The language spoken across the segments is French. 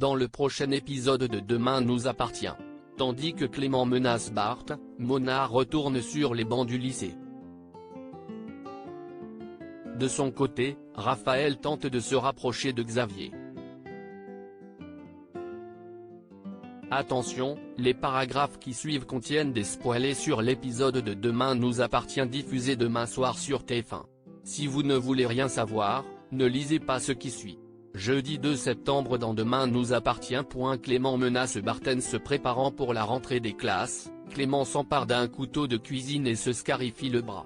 dans le prochain épisode de Demain nous appartient. Tandis que Clément menace Bart, Mona retourne sur les bancs du lycée. De son côté, Raphaël tente de se rapprocher de Xavier. Attention, les paragraphes qui suivent contiennent des spoilers sur l'épisode de Demain nous appartient diffusé demain soir sur TF1. Si vous ne voulez rien savoir, ne lisez pas ce qui suit. Jeudi 2 septembre dans Demain nous appartient. Clément menace Barthen se préparant pour la rentrée des classes, Clément s'empare d'un couteau de cuisine et se scarifie le bras.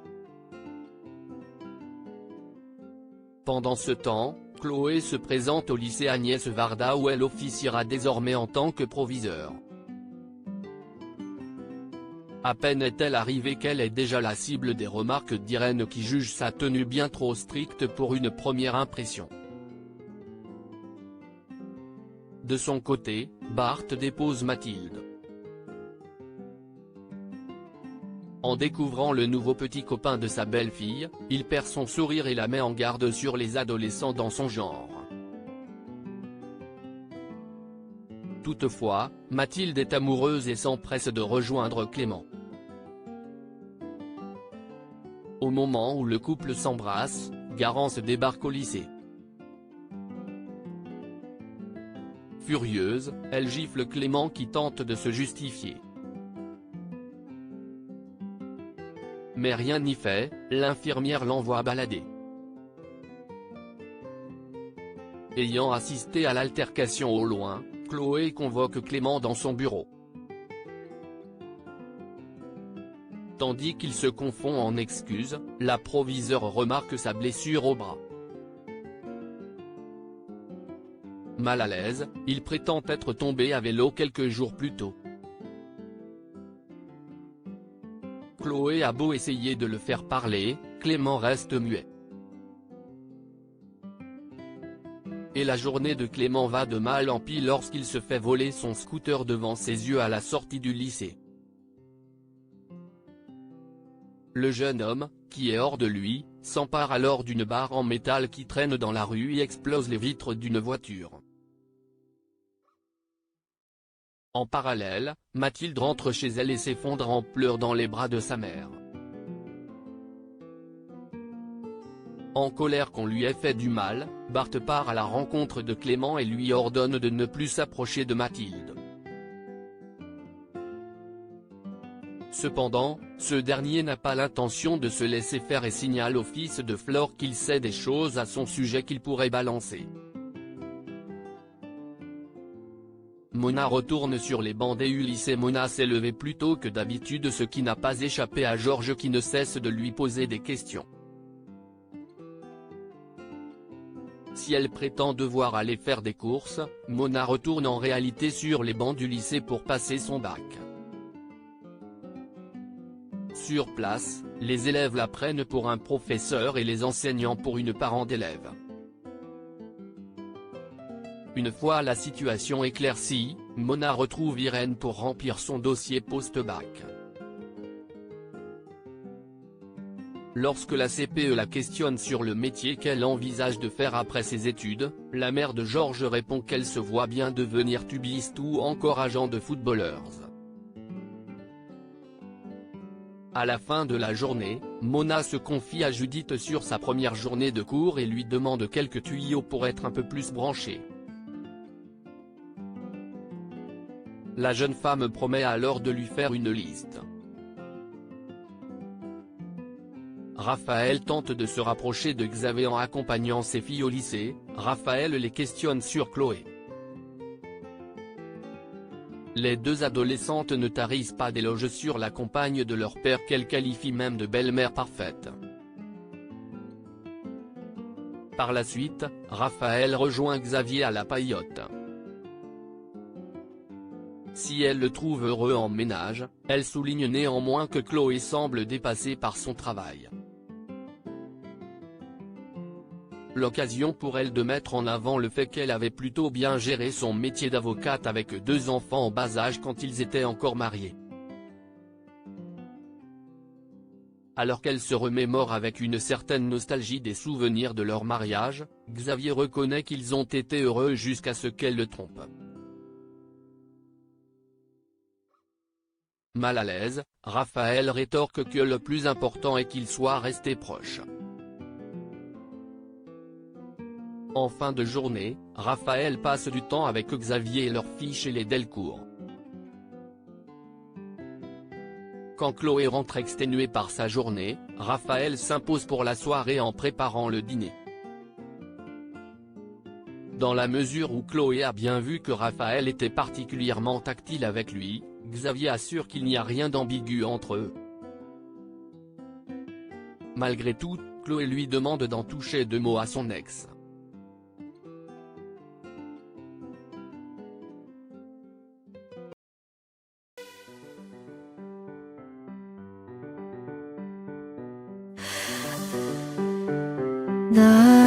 Pendant ce temps, Chloé se présente au lycée Agnès Varda où elle officiera désormais en tant que proviseur. À peine est-elle arrivée qu'elle est déjà la cible des remarques d'Irène qui juge sa tenue bien trop stricte pour une première impression. De son côté, Bart dépose Mathilde. En découvrant le nouveau petit copain de sa belle-fille, il perd son sourire et la met en garde sur les adolescents dans son genre. Toutefois, Mathilde est amoureuse et s'empresse de rejoindre Clément. Au moment où le couple s'embrasse, Garance débarque au lycée. Furieuse, elle gifle Clément qui tente de se justifier. Mais rien n'y fait, l'infirmière l'envoie balader. Ayant assisté à l'altercation au loin, Chloé convoque Clément dans son bureau. Tandis qu'il se confond en excuses, la proviseure remarque sa blessure au bras. Mal à l'aise, il prétend être tombé à vélo quelques jours plus tôt. Chloé a beau essayer de le faire parler, Clément reste muet. Et la journée de Clément va de mal en pis lorsqu'il se fait voler son scooter devant ses yeux à la sortie du lycée. Le jeune homme, qui est hors de lui, s'empare alors d'une barre en métal qui traîne dans la rue et explose les vitres d'une voiture. En parallèle, Mathilde rentre chez elle et s'effondre en pleurs dans les bras de sa mère. En colère qu'on lui ait fait du mal, Bart part à la rencontre de Clément et lui ordonne de ne plus s'approcher de Mathilde. Cependant, ce dernier n'a pas l'intention de se laisser faire et signale au fils de Flore qu'il sait des choses à son sujet qu'il pourrait balancer. Mona retourne sur les bancs du lycée. Mona s'est levée plus tôt que d'habitude, ce qui n'a pas échappé à Georges qui ne cesse de lui poser des questions. Si elle prétend devoir aller faire des courses, Mona retourne en réalité sur les bancs du lycée pour passer son bac. Sur place, les élèves la prennent pour un professeur et les enseignants pour une parent d'élève. Une fois la situation éclaircie, Mona retrouve Irène pour remplir son dossier post-bac. Lorsque la CPE la questionne sur le métier qu'elle envisage de faire après ses études, la mère de Georges répond qu'elle se voit bien devenir tubiste ou encore agent de footballeurs. À la fin de la journée, Mona se confie à Judith sur sa première journée de cours et lui demande quelques tuyaux pour être un peu plus branchée. La jeune femme promet alors de lui faire une liste. Raphaël tente de se rapprocher de Xavier en accompagnant ses filles au lycée. Raphaël les questionne sur Chloé. Les deux adolescentes ne tarissent pas d'éloges sur la compagne de leur père qu'elles qualifient même de belle-mère parfaite. Par la suite, Raphaël rejoint Xavier à la paillote. Si elle le trouve heureux en ménage, elle souligne néanmoins que Chloé semble dépassée par son travail. L'occasion pour elle de mettre en avant le fait qu'elle avait plutôt bien géré son métier d'avocate avec 2 enfants en bas âge quand ils étaient encore mariés. Alors qu'elle se remémore avec une certaine nostalgie des souvenirs de leur mariage, Xavier reconnaît qu'ils ont été heureux jusqu'à ce qu'elle le trompe. Mal à l'aise, Raphaël rétorque que le plus important est qu'ils soient restés proches. En fin de journée, Raphaël passe du temps avec Xavier et leur fille chez les Delcourt. Quand Chloé rentre exténuée par sa journée, Raphaël s'impose pour la soirée en préparant le dîner. Dans la mesure où Chloé a bien vu que Raphaël était particulièrement tactile avec lui, Xavier assure qu'il n'y a rien d'ambigu entre eux. Malgré tout, Chloé lui demande d'en toucher deux mots à son ex. 나